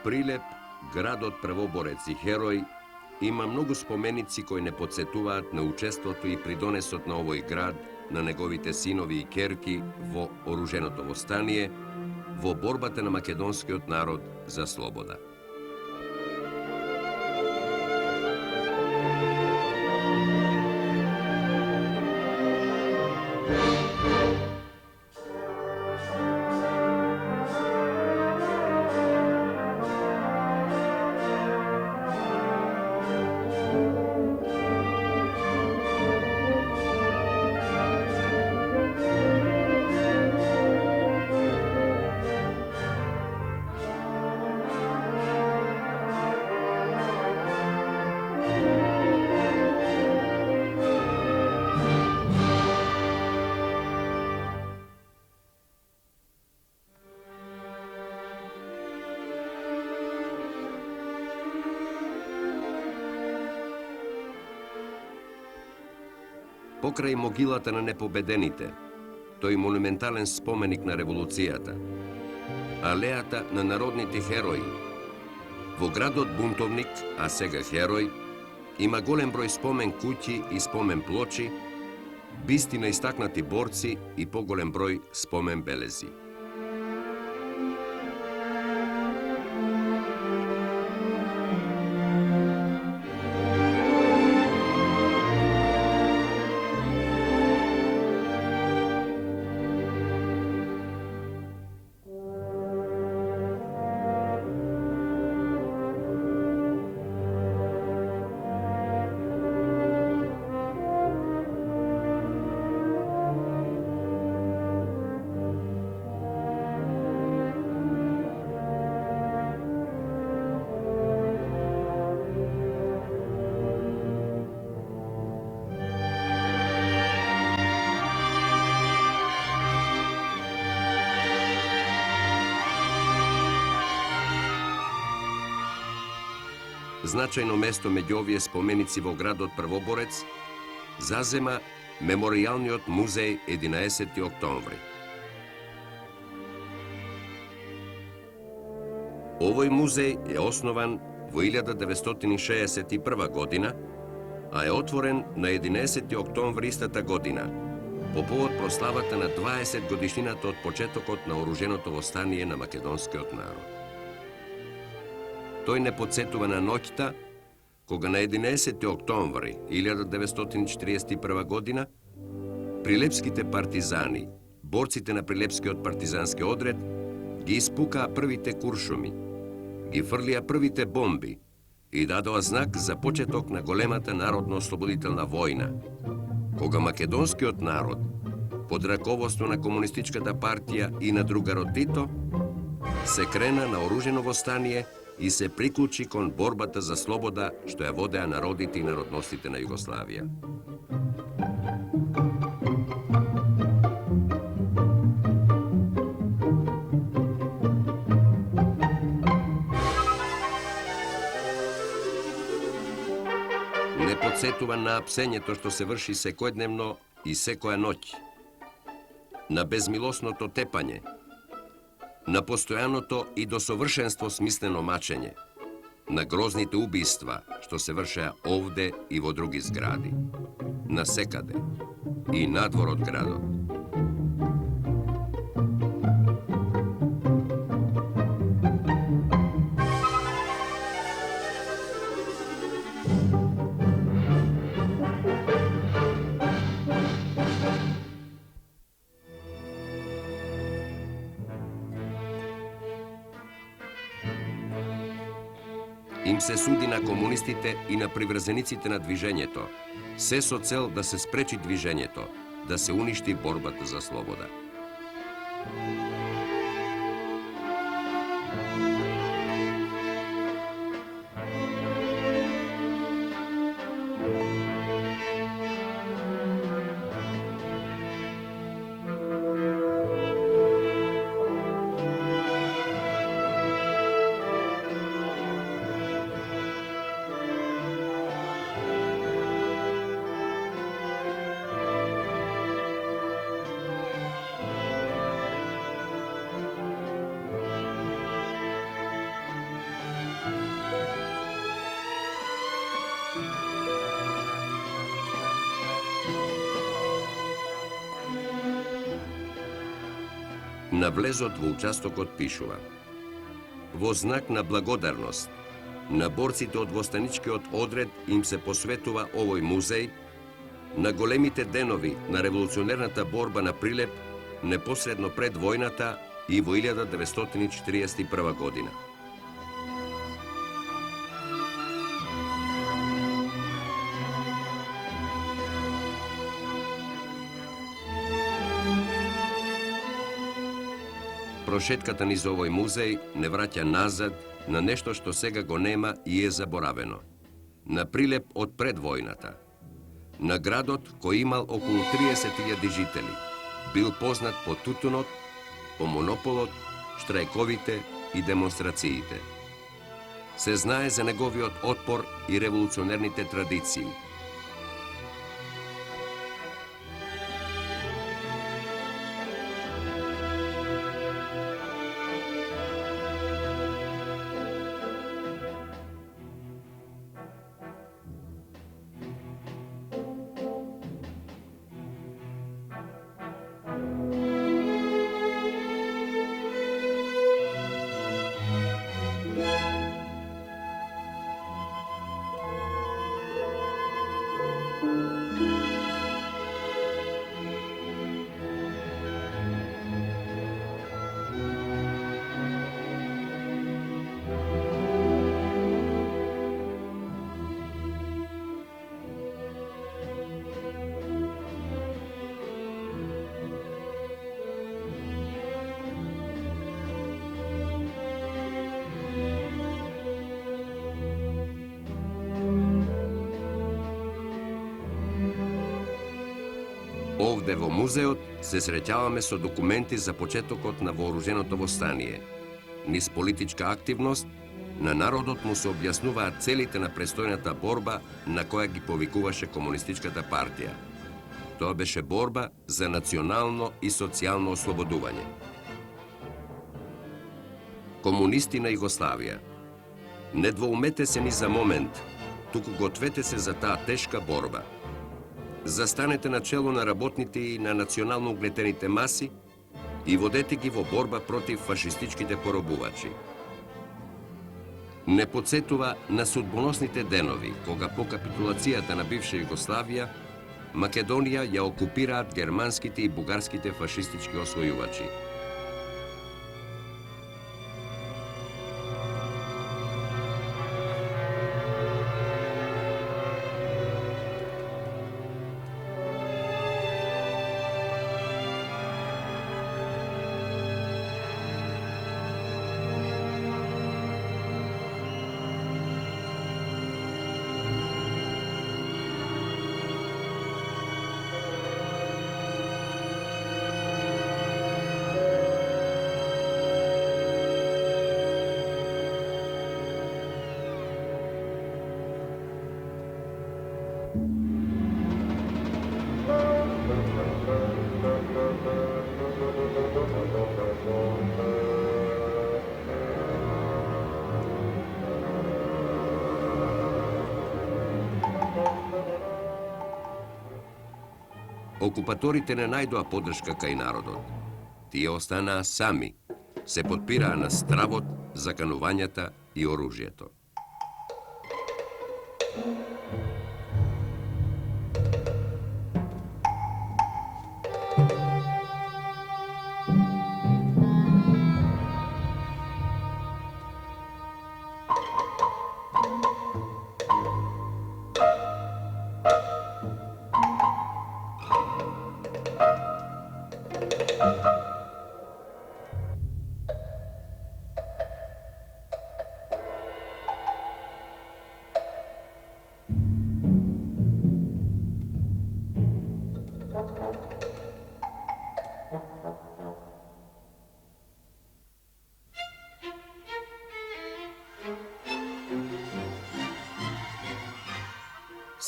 Прилеп, градот првоборец и херој, има многу споменици кои не подсетуваат на учеството и придонесот на овој град, на неговите синови и керки во оруженото востание, во борбата на македонскиот народ за слобода. Покрај могилата на непобедените, тој монументален споменик на револуцијата, алејата на народните херои, во градот Бунтовник, а сега Херој, има голем број спомен куќи и спомен плочи, бисти на истакнати борци и поголем број спомен белези. Значајно место меѓу овие споменици во градот Првоборец зазема Меморијалниот музеј 11. октомври. Овој музеј е основан во 1961 година, а е отворен на 11. октомври истата година, по повод прославата на 20 годишнината од почетокот на оруженото востание на македонскиот народ. Тој не подсетува на ноќта, кога на 11. октомври 1941 година прилепските партизани, борците на прилепскиот партизански одред, ги испукаа првите куршуми, ги фрлија првите бомби и дадоа знак за почеток на големата народно-ослободителна војна, кога македонскиот народ, под раководство на Комунистичката партија и на другарот Тито, се крена на оружено востание и се приклучи кон борбата за слобода што ја водеа народите и народностите на Југославија. Не подсетува на апсењето што се врши секојдневно и секоја ноќ, на безмилосното тепање, на постојаното и до совршенство смислено мачење, на грозните убиства што се вршеа овде и во други згради, насекаде и надвор од градот. Им се суди на комунистите и на приврзениците на движењето, се со цел да се спречи движењето, да се уништи борбата за слобода. На влезот во участокот пишува: во знак на благодарност на борците од востаничкиот одред им се посветува овој музеј на големите денови на револуционерната борба на Прилеп непосредно пред војната и во 1941 година. Прошетката низ овој музеј не враќа назад на нешто што сега го нема и е заборавено. На Прилеп од пред војната. На градот кој имал околу 30.000 жители, бил познат по тутунот, по монополот, штрајковите и демонстрациите. Се знае за неговиот отпор и револуционерните традиции. Овде во музеот се среќаваме со документи за почетокот на вооруженото востание. Низ политичка активност, на народот му се објаснуваат целите на престојната борба на која ги повикуваше Комунистичката партија. Тоа беше борба за национално и социјално ослободување. Комунисти на Југославија, не двоумете се ни за момент, туку гответе се за таа тешка борба. Застанете на чело на работните и на национално угнетените маси и водете ги во борба против фашистичките поробувачи. Не подсетува на судбоносните денови, кога по капитулацијата на бивша Југославија, Македонија ја окупираат германските и бугарските фашистички освојувачи. Окупаторите не најдоа поддршка кај народот. Тие останаа сами, се потпираа на стравот, заканувањата и оружјето.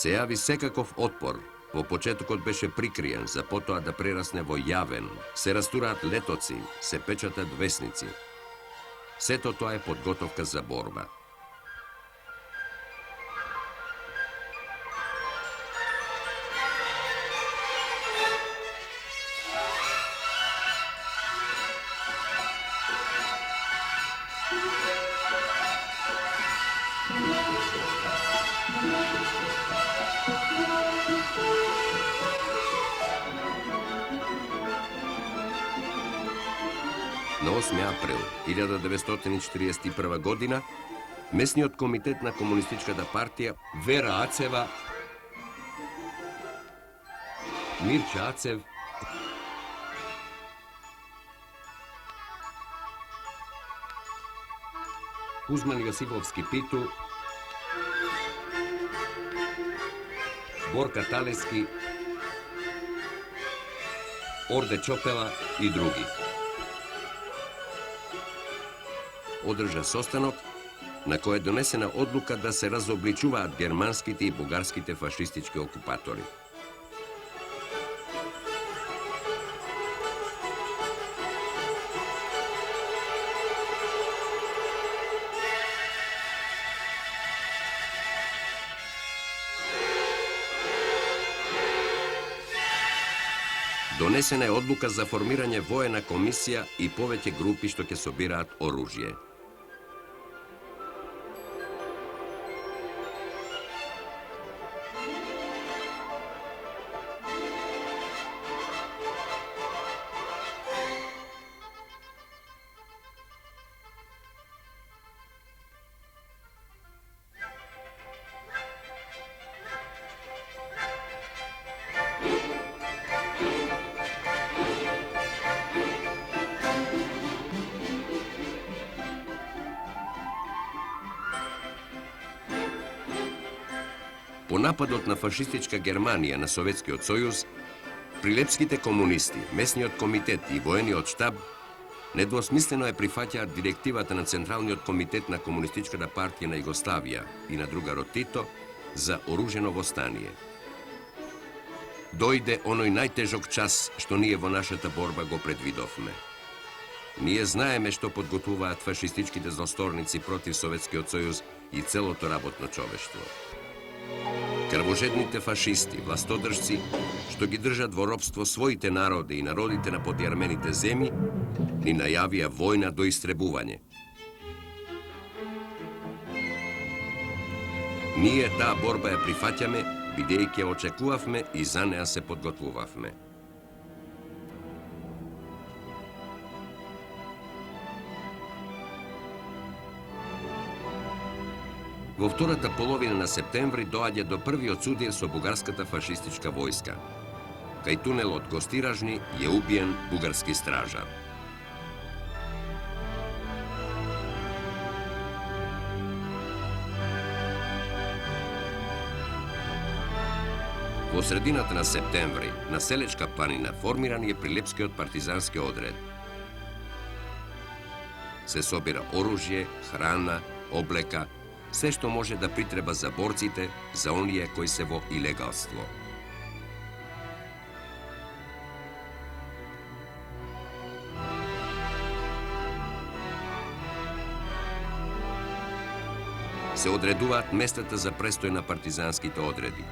Се јави секаков отпор. Во почетокот беше прикриен, за потоа да прерасне во јавен. Се растураат летоци, се печатат весници. Сето тоа е подготовка за борба. На 8 април 1941 година Месниот комитет на Комунистичката партија Вера Ацева, Мирча Ацев, Кузман Јосифовски Питу, Борка Талески, Орде Чопела и други. Одржа состанок на кој е донесена одлука да се разобличуваат германските и бугарските фашистички окупатори. Донесена е одлука за формирање воена комисија и повеќе групи што ќе собираат оружје. По нападот на фашистичка Германија на Советскиот сојуз, прилепските комунисти, Месниот комитет и воениот штаб недвосмислено ја прифаќаат директивата на Централниот комитет на Комунистичката партија на Југославија и на другарот Тито за оружено востание. Дојде оној најтежок час што ние во нашата борба го предвидовме. Ние знаеме што подготвуваат фашистичките злосторници против Советскиот сојуз и целото работно човештво. Крвожедните фашисти, властодржци, што ги држат во робство своите народи и народите на подјармените земји, ни најавија војна до истребување. Ние таа борба ја прифаќаме, бидејќи ја очекувавме и за неа се подготвувавме. Во втората половина на септември доаѓа до првиот судир со бугарската фашистичка војска. Кај тунелот Гостиражни е убиен бугарски стражар. Во средината на септември на Селечка планина формиран е Прилепскиот партизански одред. Се собира оружје, храна, облека, се што може да притреба за борците, за оние кои се во илегалство. Се одредуваат местата за престој на партизанските одреди.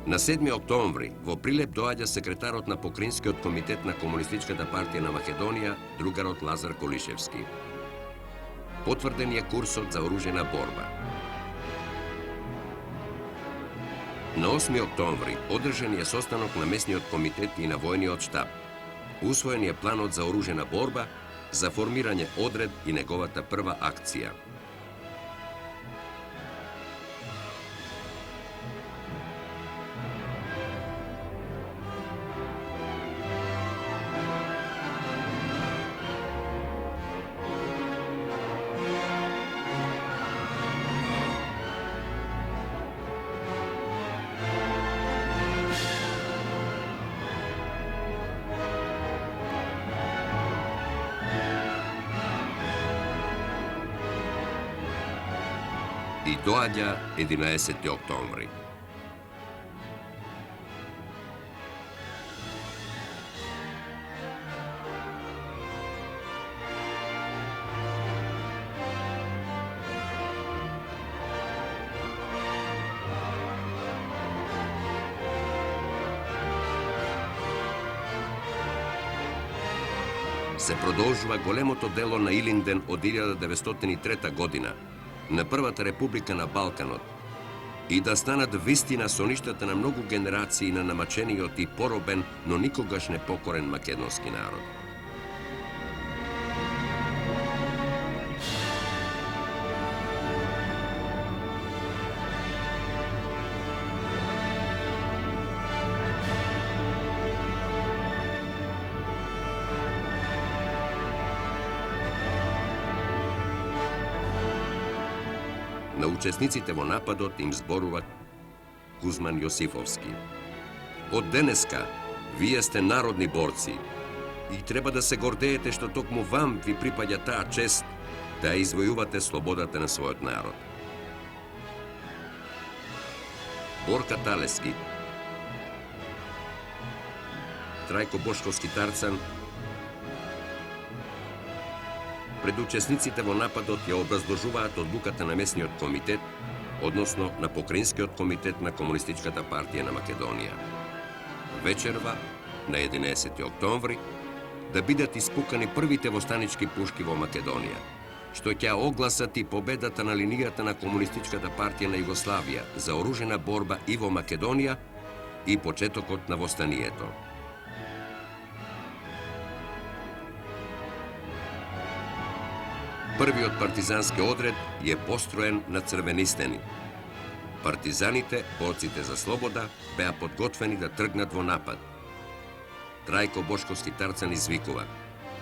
На 7 октомври во Прилеп доаѓа секретарот на Покринскиот комитет на Комунистичката партија на Македонија, другарот Лазар Колишевски. Потврден е курсот за оружена борба. На 8 октомври одржан е состанок на Месниот комитет и на воениот штаб. Усвоен е планот за оружена борба за формирање одред и неговата прва акција. И доаѓа 11 октомври. се продолжува големото дело на Илинден од 1903 година, на Првата република на Балканот, и да станат вистина соништата на многу генерации на намачениот и поробен, но никогаш не покорен македонски народ. На учесниците во нападот им зборува Кузман Јосифовски. Од денеска, вие сте народни борци и треба да се гордеете што токму вам ви припаѓа таа чест да ја извојувате слободата на својот народ. Борка Талески, Трајко Бошковски Тарцан, пред учесниците во нападот ја образложуваат одлуката на месниот комитет, односно на Покраинскиот комитет на Комунистичката партија на Македонија. Вечерва, на 11. октомври, да бидат испукани првите востанички пушки во Македонија, што ќе огласат и победата на линијата на Комунистичката партија на Југославија за оружена борба и во Македонија и почетокот на востанието. Првиот партизански одред е построен на црвени стени. Партизаните, борците за слобода, беа подготвени да тргнат во напад. Трајко Бошковски Тарцан извикува: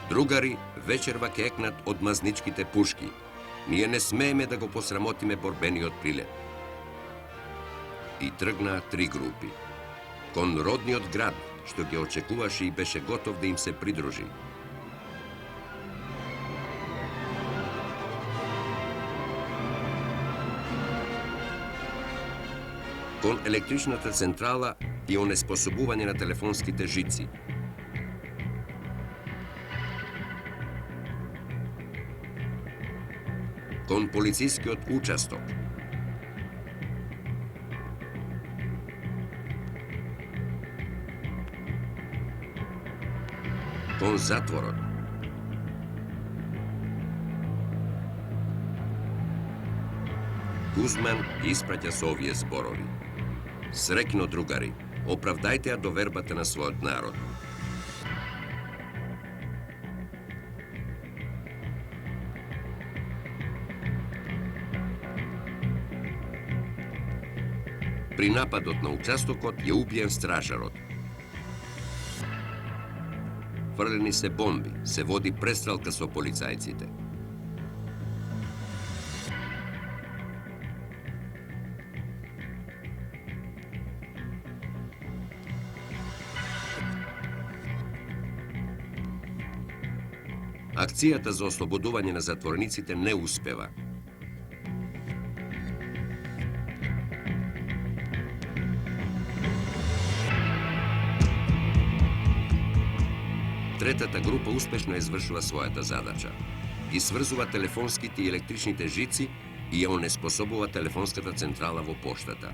"Другари, вечерва ќе екнат од мазничките пушки. Ние не смееме да го посрамотиме борбениот прилеп." И тргнаа 3 групи. Кон родниот град, што ги очекуваше и беше готов да им се придружи. Кон електричната централа и онеспособување на телефонските жици. Кон полицискиот участок. Кон затворот. Кузман испраќа со овие зборови: "Среќно, другари, оправдајте ја довербата на својот народ." При нападот на участокот е убиен стражарот. Фрлени се бомби, се води престрелка со полицајците. Акцијата за ослободување на затворниците не успева. Третата група успешно извршува својата задача. Ги сврзува телефонските и електричните жици и ја онеспособува телефонската централа во поштата.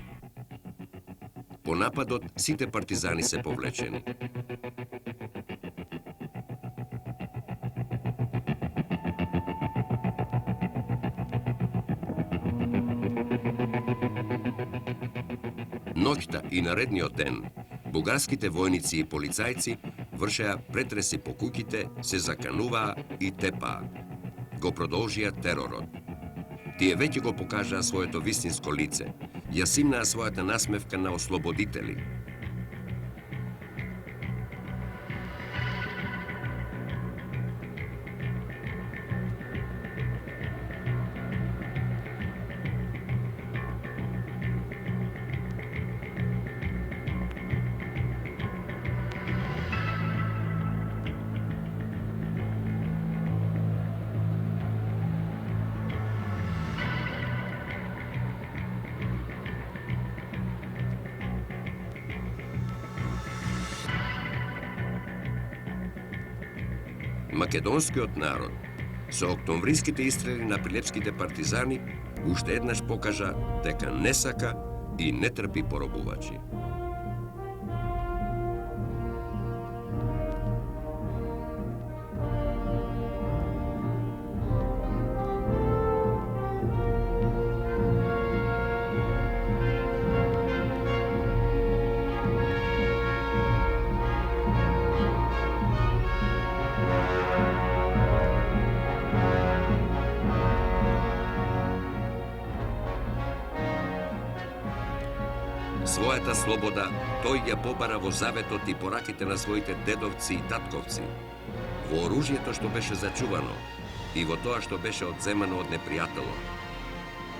По нападот сите партизани се повлечени. Ноќта и наредниот ден, бугарските војници и полицајци вршеа претреси по куќите, се закануваа и тепаа. Го продолжија теророт. Тие веќе го покажаа своето вистинско лице, ја симнаа својата насмевка на ослободители. Македонскиот народ со октомвриските истрели на прилепските партизани уште еднаш покажа дека не сака и не трпи поробувачи. Својата слобода тој ја побара во заветот и пораките на своите дедовци и татковци, во оружјето што беше зачувано и во тоа што беше одземано од непријателот,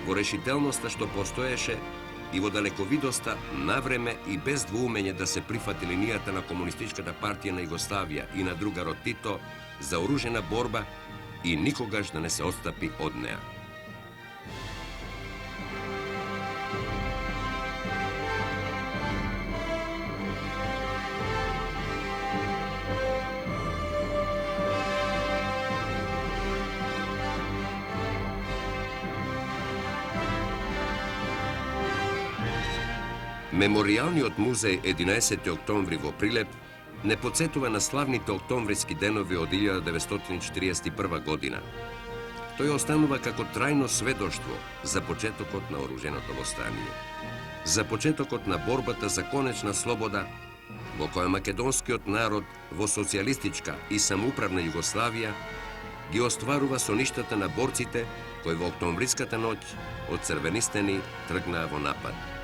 во решителноста што постоеше и во далековидоста навреме и без двоумење да се прифати линијата на Комунистичката партија на Југославија и на другарот Тито за оружена борба и никогаш да не се отстапи од неа. Меморијалниот музеј 11. октомври во Прилеп не потсетува на славните октомвриски денови од 1941 година. Тој останува како трајно сведоштво за почетокот на оруженото востание, за почетокот на борбата за конечна слобода, во која македонскиот народ во социјалистичка и самоуправна Југославија ги остварува со ништата на борците кои во октомвриската ноќ од црвенистени тргнаа во напад.